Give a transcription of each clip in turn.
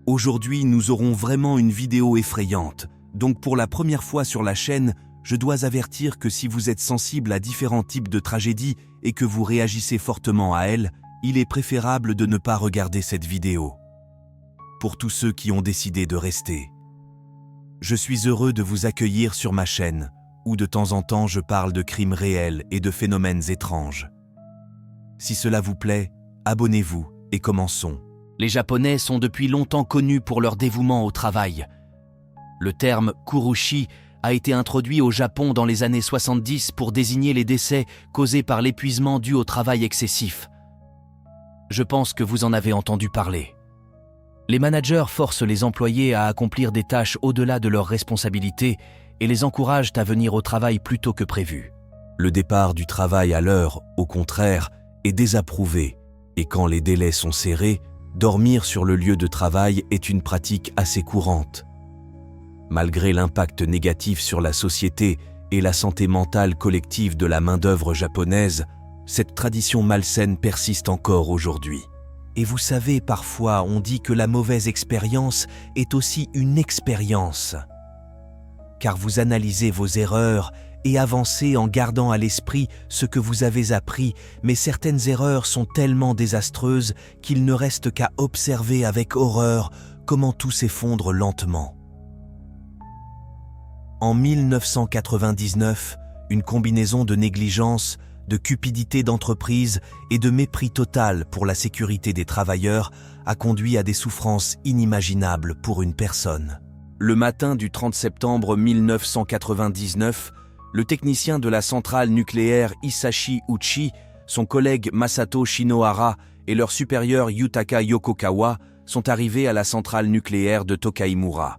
Aujourd'hui, nous aurons vraiment une vidéo effrayante. Donc pour la première fois sur la chaîne, je dois avertir que si vous êtes sensible à différents types de tragédies et que vous réagissez fortement à elles, il est préférable de ne pas regarder cette vidéo. Pour tous ceux qui ont décidé de rester, je suis heureux de vous accueillir sur ma chaîne, où de temps en temps je parle de crimes réels et de phénomènes étranges. Si cela vous plaît, abonnez-vous et commençons. Les Japonais sont depuis longtemps connus pour leur dévouement au travail. Le terme « kurushi » a été introduit au Japon dans les années 70 pour désigner les décès causés par l'épuisement dû au travail excessif. Je pense que vous en avez entendu parler. Les managers forcent les employés à accomplir des tâches au-delà de leurs responsabilités et les encouragent à venir au travail plus tôt que prévu. Le départ du travail à l'heure, au contraire, est désapprouvé, et quand les délais sont serrés, dormir sur le lieu de travail est une pratique assez courante. Malgré l'impact négatif sur la société et la santé mentale collective de la main-d'œuvre japonaise, cette tradition malsaine persiste encore aujourd'hui. Et vous savez, parfois on dit que la mauvaise expérience est aussi une expérience. Car vous analysez vos erreurs et avancez en gardant à l'esprit ce que vous avez appris, mais certaines erreurs sont tellement désastreuses qu'il ne reste qu'à observer avec horreur comment tout s'effondre lentement. En 1999, une combinaison de négligence, de cupidité d'entreprise et de mépris total pour la sécurité des travailleurs a conduit à des souffrances inimaginables pour une personne. Le matin du 30 septembre 1999, le technicien de la centrale nucléaire Hisashi Uchi, son collègue Masato Shinohara et leur supérieur Yutaka Yokokawa sont arrivés à la centrale nucléaire de Tokaimura.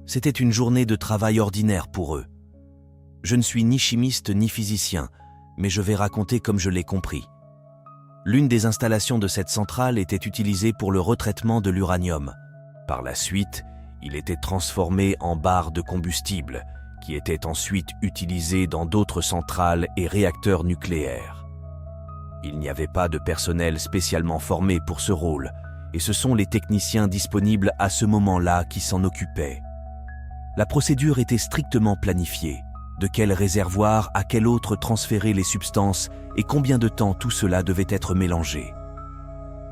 C'était une journée de travail ordinaire pour eux. Je ne suis ni chimiste ni physicien, mais je vais raconter comme je l'ai compris. L'une des installations de cette centrale était utilisée pour le retraitement de l'uranium. Par la suite, il était transformé en barre de combustible, qui était ensuite utilisé dans d'autres centrales et réacteurs nucléaires. Il n'y avait pas de personnel spécialement formé pour ce rôle, et ce sont les techniciens disponibles à ce moment-là qui s'en occupaient. La procédure était strictement planifiée. De quel réservoir à quel autre transférer les substances et combien de temps tout cela devait être mélangé.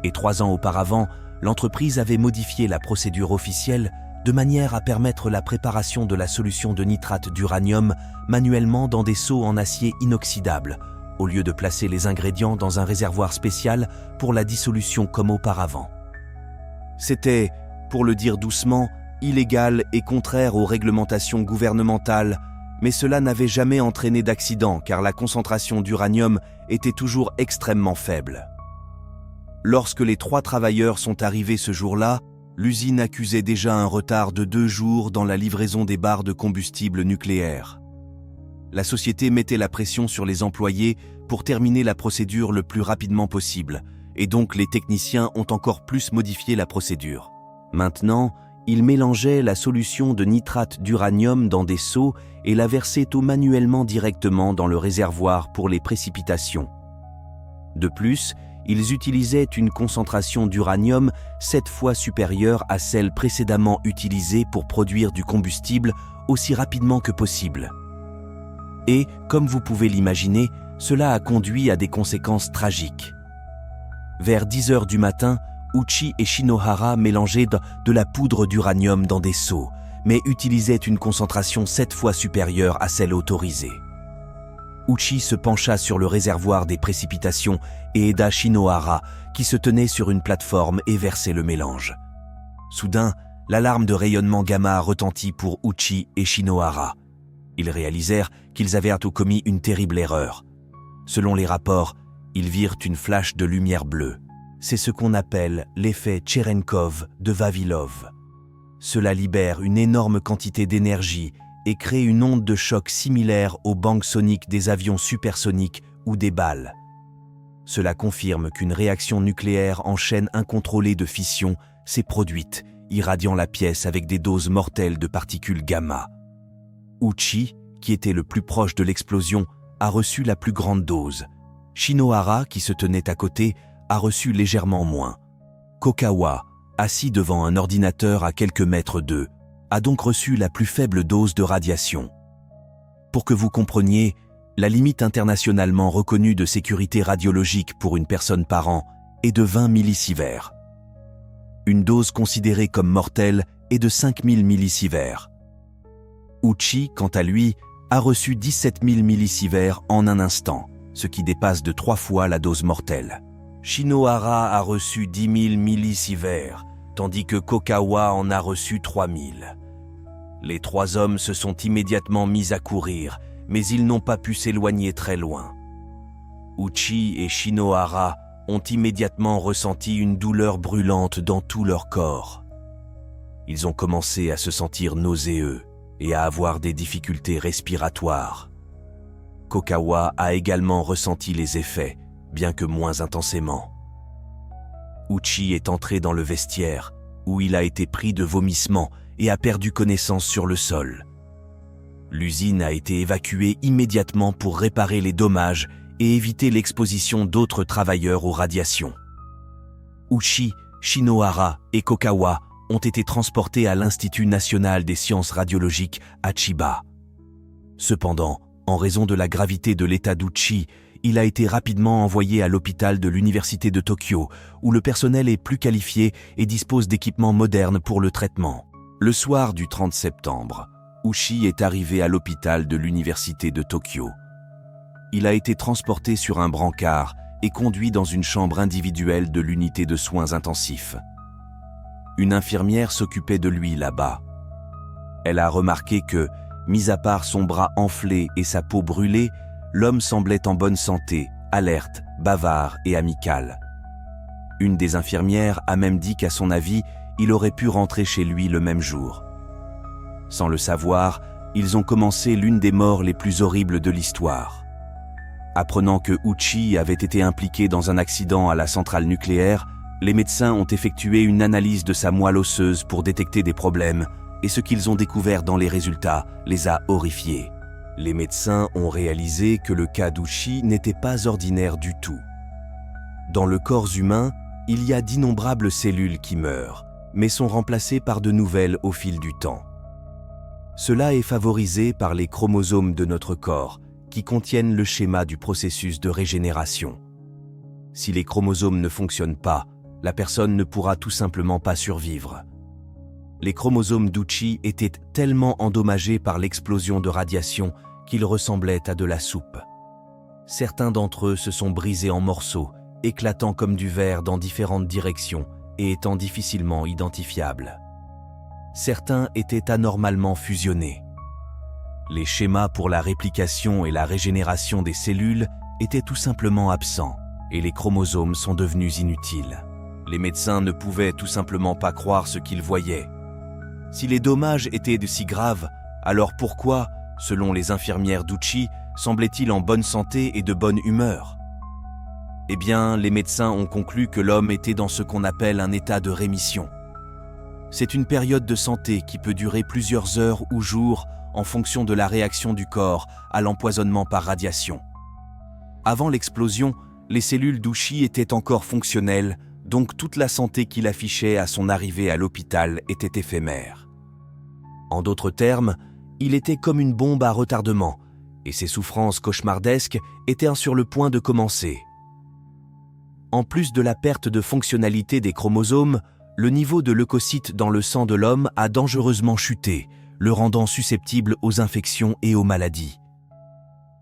Et 3 ans auparavant, l'entreprise avait modifié la procédure officielle de manière à permettre la préparation de la solution de nitrate d'uranium manuellement dans des seaux en acier inoxydable, au lieu de placer les ingrédients dans un réservoir spécial pour la dissolution comme auparavant. C'était, pour le dire doucement, illégal et contraire aux réglementations gouvernementales, mais cela n'avait jamais entraîné d'accident car la concentration d'uranium était toujours extrêmement faible. Lorsque les 3 travailleurs sont arrivés ce jour-là, l'usine accusait déjà un retard de 2 jours dans la livraison des barres de combustible nucléaire. La société mettait la pression sur les employés pour terminer la procédure le plus rapidement possible, et donc les techniciens ont encore plus modifié la procédure. Maintenant, ils mélangeaient la solution de nitrate d'uranium dans des seaux et la versaient manuellement directement dans le réservoir pour les précipitations. De plus, ils utilisaient une concentration d'uranium 7 fois supérieure à celle précédemment utilisée pour produire du combustible aussi rapidement que possible. Et, comme vous pouvez l'imaginer, cela a conduit à des conséquences tragiques. Vers 10 heures du matin, Uchi et Shinohara mélangeaient de la poudre d'uranium dans des seaux, mais utilisaient une concentration 7 fois supérieure à celle autorisée. Uchi se pencha sur le réservoir des précipitations et aida Shinohara, qui se tenait sur une plateforme, et versait le mélange. Soudain, l'alarme de rayonnement gamma retentit pour Uchi et Shinohara. Ils réalisèrent qu'ils avaient commis une terrible erreur. Selon les rapports, ils virent une flash de lumière bleue. C'est ce qu'on appelle l'effet Cherenkov de Vavilov. Cela libère une énorme quantité d'énergie et crée une onde de choc similaire aux bangs soniques des avions supersoniques ou des balles. Cela confirme qu'une réaction nucléaire en chaîne incontrôlée de fission s'est produite, irradiant la pièce avec des doses mortelles de particules gamma. Uchi, qui était le plus proche de l'explosion, a reçu la plus grande dose. Shinohara, qui se tenait à côté, a reçu légèrement moins. Kokawa, assis devant un ordinateur à quelques mètres d'eux, a donc reçu la plus faible dose de radiation. Pour que vous compreniez, la limite internationalement reconnue de sécurité radiologique pour une personne par an est de 20 millisieverts. Une dose considérée comme mortelle est de 5000 millisieverts. Uchi, quant à lui, a reçu 17 000 millisieverts en un instant, ce qui dépasse de 3 fois la dose mortelle. Shinohara a reçu 10 000 millisieverts, tandis que Kokawa en a reçu 3 000. Les 3 hommes se sont immédiatement mis à courir, mais ils n'ont pas pu s'éloigner très loin. Uchi et Shinohara ont immédiatement ressenti une douleur brûlante dans tout leur corps. Ils ont commencé à se sentir nauséeux et à avoir des difficultés respiratoires. Kokawa a également ressenti les effets, bien que moins intensément. Uchi est entré dans le vestiaire, où il a été pris de vomissements et a perdu connaissance sur le sol. L'usine a été évacuée immédiatement pour réparer les dommages et éviter l'exposition d'autres travailleurs aux radiations. Uchi, Shinohara et Kokawa ont été transportés à l'Institut national des sciences radiologiques à Chiba. Cependant, en raison de la gravité de l'état d'Uchi, il a été rapidement envoyé à l'hôpital de l'Université de Tokyo, où le personnel est plus qualifié et dispose d'équipements modernes pour le traitement. Le soir du 30 septembre, Uchi est arrivé à l'hôpital de l'Université de Tokyo. Il a été transporté sur un brancard et conduit dans une chambre individuelle de l'unité de soins intensifs. Une infirmière s'occupait de lui là-bas. Elle a remarqué que, mis à part son bras enflé et sa peau brûlée, l'homme semblait en bonne santé, alerte, bavard et amical. Une des infirmières a même dit qu'à son avis, il aurait pu rentrer chez lui le même jour. Sans le savoir, ils ont commencé l'une des morts les plus horribles de l'histoire. Apprenant que Uchi avait été impliqué dans un accident à la centrale nucléaire, les médecins ont effectué une analyse de sa moelle osseuse pour détecter des problèmes, et ce qu'ils ont découvert dans les résultats les a horrifiés. Les médecins ont réalisé que le cas d'Uchi n'était pas ordinaire du tout. Dans le corps humain, il y a d'innombrables cellules qui meurent, mais sont remplacées par de nouvelles au fil du temps. Cela est favorisé par les chromosomes de notre corps, qui contiennent le schéma du processus de régénération. Si les chromosomes ne fonctionnent pas, la personne ne pourra tout simplement pas survivre. Les chromosomes d'Uchi étaient tellement endommagés par l'explosion de radiation qu'ils ressemblaient à de la soupe. Certains d'entre eux se sont brisés en morceaux, éclatant comme du verre dans différentes directions et étant difficilement identifiables. Certains étaient anormalement fusionnés. Les schémas pour la réplication et la régénération des cellules étaient tout simplement absents et les chromosomes sont devenus inutiles. Les médecins ne pouvaient tout simplement pas croire ce qu'ils voyaient. Si les dommages étaient de si graves, alors pourquoi, selon les infirmières d'Uchi, semblait-il en bonne santé et de bonne humeur? Eh bien, les médecins ont conclu que l'homme était dans ce qu'on appelle un état de rémission. C'est une période de santé qui peut durer plusieurs heures ou jours en fonction de la réaction du corps à l'empoisonnement par radiation. Avant l'explosion, les cellules d'Uchi étaient encore fonctionnelles, donc toute la santé qu'il affichait à son arrivée à l'hôpital était éphémère. En d'autres termes, il était comme une bombe à retardement, et ses souffrances cauchemardesques étaient sur le point de commencer. En plus de la perte de fonctionnalité des chromosomes, le niveau de leucocytes dans le sang de l'homme a dangereusement chuté, le rendant susceptible aux infections et aux maladies.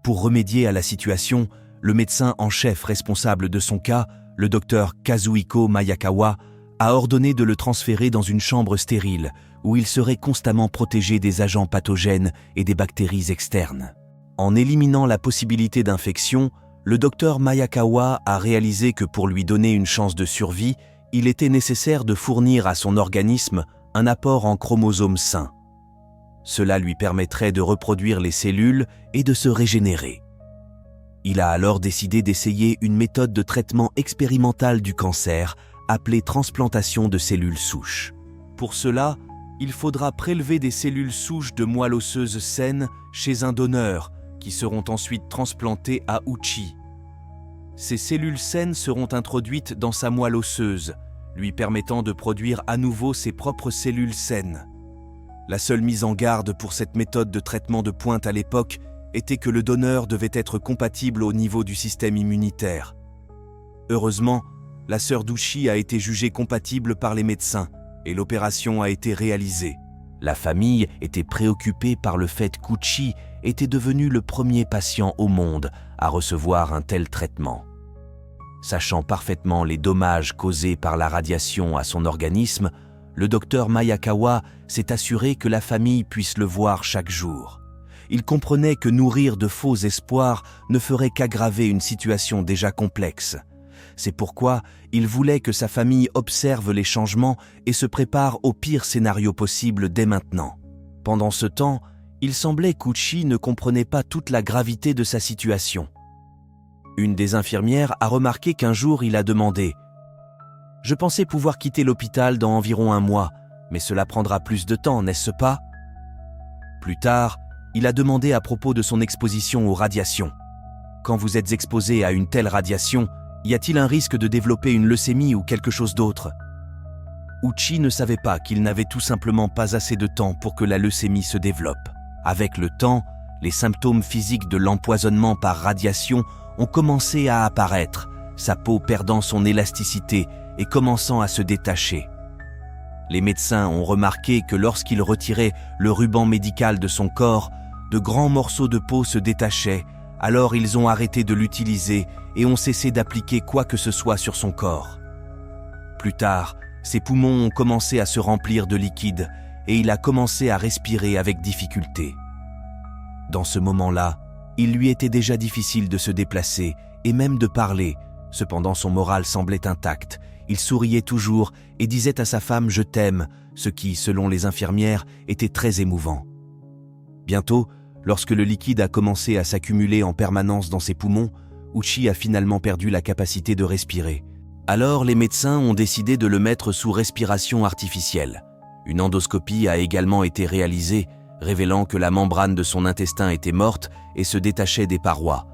Pour remédier à la situation, le médecin en chef responsable de son cas, le docteur Kazuhiko Mayakawa, a ordonné de le transférer dans une chambre stérile où il serait constamment protégé des agents pathogènes et des bactéries externes. En éliminant la possibilité d'infection, le docteur Mayakawa a réalisé que pour lui donner une chance de survie, il était nécessaire de fournir à son organisme un apport en chromosomes sains. Cela lui permettrait de reproduire les cellules et de se régénérer. Il a alors décidé d'essayer une méthode de traitement expérimental du cancer appelée transplantation de cellules souches. Pour cela, il faudra prélever des cellules souches de moelle osseuse saines chez un donneur qui seront ensuite transplantées à Uchi. Ces cellules saines seront introduites dans sa moelle osseuse, lui permettant de produire à nouveau ses propres cellules saines. La seule mise en garde pour cette méthode de traitement de pointe à l'époque était que le donneur devait être compatible au niveau du système immunitaire. Heureusement, la sœur d'Uchi a été jugée compatible par les médecins et l'opération a été réalisée. La famille était préoccupée par le fait qu'Uchi était devenu le premier patient au monde à recevoir un tel traitement. Sachant parfaitement les dommages causés par la radiation à son organisme, le docteur Mayakawa s'est assuré que la famille puisse le voir chaque jour. Il comprenait que nourrir de faux espoirs ne ferait qu'aggraver une situation déjà complexe. C'est pourquoi il voulait que sa famille observe les changements et se prépare au pire scénario possible dès maintenant. Pendant ce temps, il semblait qu'Uchi ne comprenait pas toute la gravité de sa situation. Une des infirmières a remarqué qu'un jour il a demandé « Je pensais pouvoir quitter l'hôpital dans environ 1 mois, mais cela prendra plus de temps, n'est-ce pas ?» Plus tard, il a demandé à propos de son exposition aux radiations. « Quand vous êtes exposé à une telle radiation, y a-t-il un risque de développer une leucémie ou quelque chose d'autre ?» Uchi ne savait pas qu'il n'avait tout simplement pas assez de temps pour que la leucémie se développe. Avec le temps, les symptômes physiques de l'empoisonnement par radiation ont commencé à apparaître, sa peau perdant son élasticité et commençant à se détacher. Les médecins ont remarqué que lorsqu'ils retiraient le ruban médical de son corps, de grands morceaux de peau se détachaient, alors ils ont arrêté de l'utiliser et ont cessé d'appliquer quoi que ce soit sur son corps. Plus tard, ses poumons ont commencé à se remplir de liquide et il a commencé à respirer avec difficulté. Dans ce moment-là, il lui était déjà difficile de se déplacer et même de parler. Cependant, son moral semblait intact. Il souriait toujours et disait à sa femme « Je t'aime », ce qui, selon les infirmières, était très émouvant. Bientôt, lorsque le liquide a commencé à s'accumuler en permanence dans ses poumons, Uchi a finalement perdu la capacité de respirer. Alors, les médecins ont décidé de le mettre sous respiration artificielle. Une endoscopie a également été réalisée, révélant que la membrane de son intestin était morte et se détachait des parois.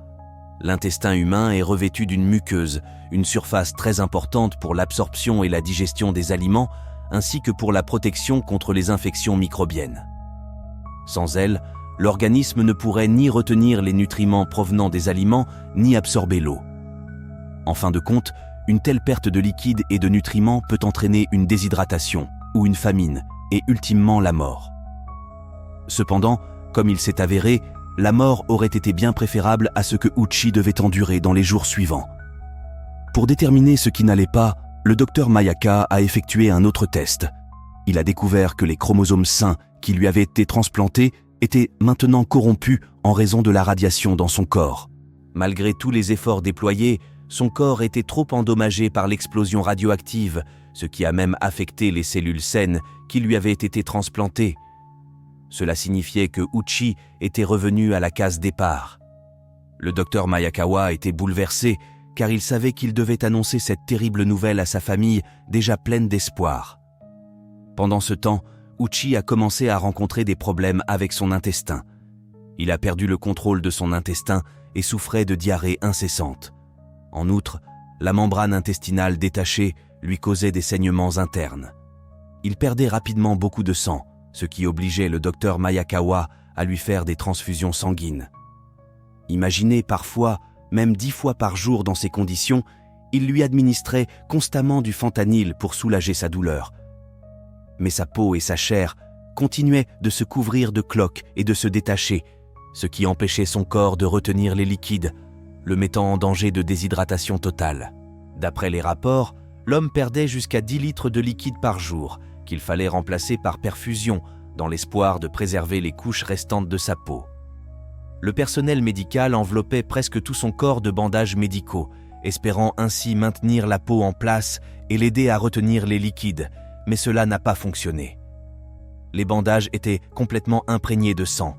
L'intestin humain est revêtu d'une muqueuse, une surface très importante pour l'absorption et la digestion des aliments, ainsi que pour la protection contre les infections microbiennes. Sans elle, l'organisme ne pourrait ni retenir les nutriments provenant des aliments, ni absorber l'eau. En fin de compte, une telle perte de liquide et de nutriments peut entraîner une déshydratation ou une famine, et ultimement la mort. Cependant, comme il s'est avéré, la mort aurait été bien préférable à ce que Uchi devait endurer dans les jours suivants. Pour déterminer ce qui n'allait pas, le docteur Mayaka a effectué un autre test. Il a découvert que les chromosomes sains qui lui avaient été transplantés étaient maintenant corrompus en raison de la radiation dans son corps. Malgré tous les efforts déployés, son corps était trop endommagé par l'explosion radioactive, ce qui a même affecté les cellules saines qui lui avaient été transplantées. Cela signifiait que Uchi était revenu à la case départ. Le docteur Mayakawa était bouleversé car il savait qu'il devait annoncer cette terrible nouvelle à sa famille déjà pleine d'espoir. Pendant ce temps, Uchi a commencé à rencontrer des problèmes avec son intestin. Il a perdu le contrôle de son intestin et souffrait de diarrhée incessante. En outre, la membrane intestinale détachée lui causait des saignements internes. Il perdait rapidement beaucoup de sang, ce qui obligeait le docteur Mayakawa à lui faire des transfusions sanguines. Imaginez parfois, même 10 fois par jour dans ces conditions, il lui administrait constamment du fentanyl pour soulager sa douleur. Mais sa peau et sa chair continuaient de se couvrir de cloques et de se détacher, ce qui empêchait son corps de retenir les liquides, le mettant en danger de déshydratation totale. D'après les rapports, l'homme perdait jusqu'à 10 litres de liquide par jour, qu'il fallait remplacer par perfusion, dans l'espoir de préserver les couches restantes de sa peau. Le personnel médical enveloppait presque tout son corps de bandages médicaux, espérant ainsi maintenir la peau en place et l'aider à retenir les liquides, mais cela n'a pas fonctionné. Les bandages étaient complètement imprégnés de sang.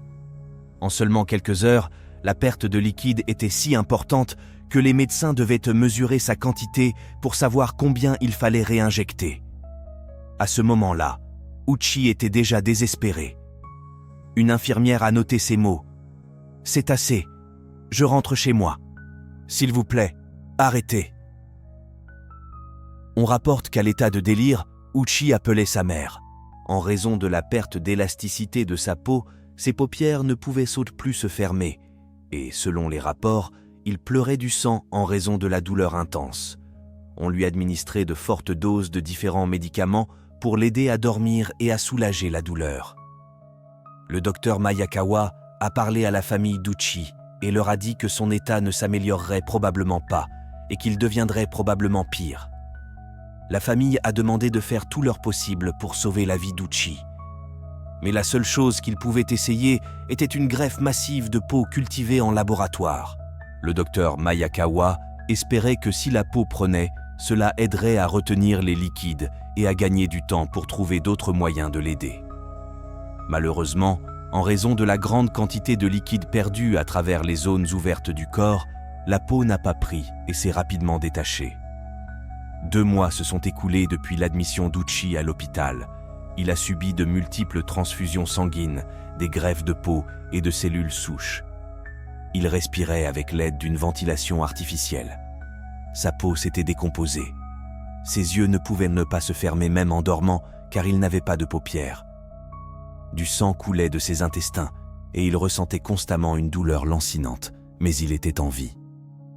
En seulement quelques heures, la perte de liquide était si importante que les médecins devaient mesurer sa quantité pour savoir combien il fallait réinjecter. À ce moment-là, Uchi était déjà désespéré. Une infirmière a noté ces mots. « C'est assez. Je rentre chez moi. S'il vous plaît, arrêtez. » On rapporte qu'à l'état de délire, Uchi appelait sa mère. En raison de la perte d'élasticité de sa peau, ses paupières ne pouvaient plus se fermer, et selon les rapports, il pleurait du sang en raison de la douleur intense. On lui administrait de fortes doses de différents médicaments pour l'aider à dormir et à soulager la douleur. Le docteur Mayakawa a parlé à la famille d'Uchi et leur a dit que son état ne s'améliorerait probablement pas et qu'il deviendrait probablement pire. La famille a demandé de faire tout leur possible pour sauver la vie d'Uchi. Mais la seule chose qu'ils pouvaient essayer était une greffe massive de peau cultivée en laboratoire. Le docteur Mayakawa espérait que si la peau prenait, cela aiderait à retenir les liquides et à gagner du temps pour trouver d'autres moyens de l'aider. Malheureusement, en raison de la grande quantité de liquide perdu à travers les zones ouvertes du corps, la peau n'a pas pris et s'est rapidement détachée. 2 mois se sont écoulés depuis l'admission d'Uchi à l'hôpital. Il a subi de multiples transfusions sanguines, des greffes de peau et de cellules souches. Il respirait avec l'aide d'une ventilation artificielle. Sa peau s'était décomposée. Ses yeux ne pouvaient ne pas se fermer même en dormant car il n'avait pas de paupières. Du sang coulait de ses intestins et il ressentait constamment une douleur lancinante, mais il était en vie.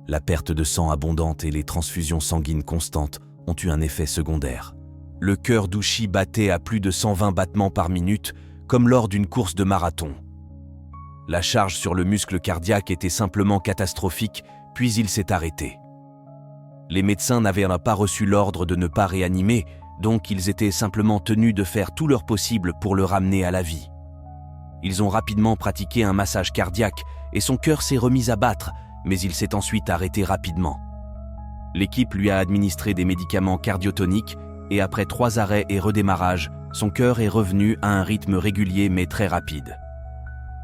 La perte de sang abondante et les transfusions sanguines constantes ont eu un effet secondaire. Le cœur d'Uchi battait à plus de 120 battements par minute, comme lors d'une course de marathon. La charge sur le muscle cardiaque était simplement catastrophique, puis il s'est arrêté. Les médecins n'avaient pas reçu l'ordre de ne pas réanimer, donc ils étaient simplement tenus de faire tout leur possible pour le ramener à la vie. Ils ont rapidement pratiqué un massage cardiaque et son cœur s'est remis à battre, mais il s'est ensuite arrêté rapidement. L'équipe lui a administré des médicaments cardiotoniques et après 3 arrêts et redémarrages, son cœur est revenu à un rythme régulier mais très rapide.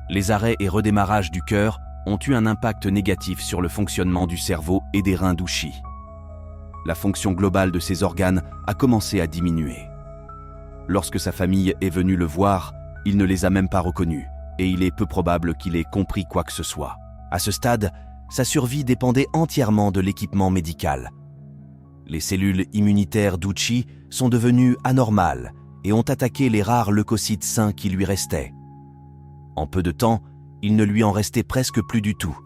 Les arrêts et redémarrages du cœur ont eu un impact négatif sur le fonctionnement du cerveau et des reins d'Uchi. La fonction globale de ses organes a commencé à diminuer. Lorsque sa famille est venue le voir, il ne les a même pas reconnus et il est peu probable qu'il ait compris quoi que ce soit. À ce stade, sa survie dépendait entièrement de l'équipement médical. Les cellules immunitaires d'Uchi sont devenues anormales et ont attaqué les rares leucocytes sains qui lui restaient. En peu de temps, il ne lui en restait presque plus du tout.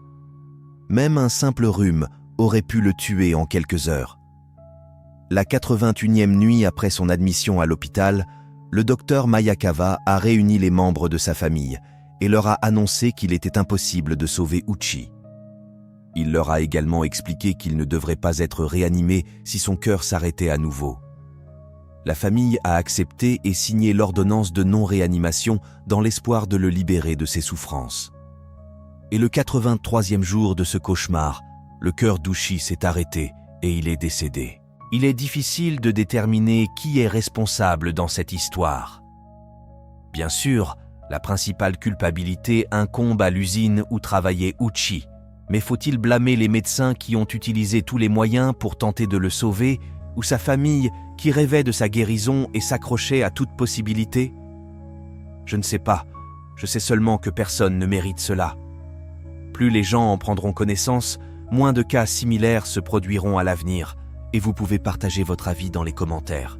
Même un simple rhume aurait pu le tuer en quelques heures. La 81e nuit après son admission à l'hôpital, le docteur Mayakawa a réuni les membres de sa famille et leur a annoncé qu'il était impossible de sauver Uchi. Il leur a également expliqué qu'il ne devrait pas être réanimé si son cœur s'arrêtait à nouveau. La famille a accepté et signé l'ordonnance de non-réanimation dans l'espoir de le libérer de ses souffrances. Et le 83e jour de ce cauchemar, le cœur d'Uchi s'est arrêté et il est décédé. Il est difficile de déterminer qui est responsable dans cette histoire. Bien sûr, la principale culpabilité incombe à l'usine où travaillait Uchi, mais faut-il blâmer les médecins qui ont utilisé tous les moyens pour tenter de le sauver, ou sa famille qui rêvait de sa guérison et s'accrochait à toute possibilité? Je ne sais pas, je sais seulement que personne ne mérite cela. Plus les gens en prendront connaissance, moins de cas similaires se produiront à l'avenir, et vous pouvez partager votre avis dans les commentaires.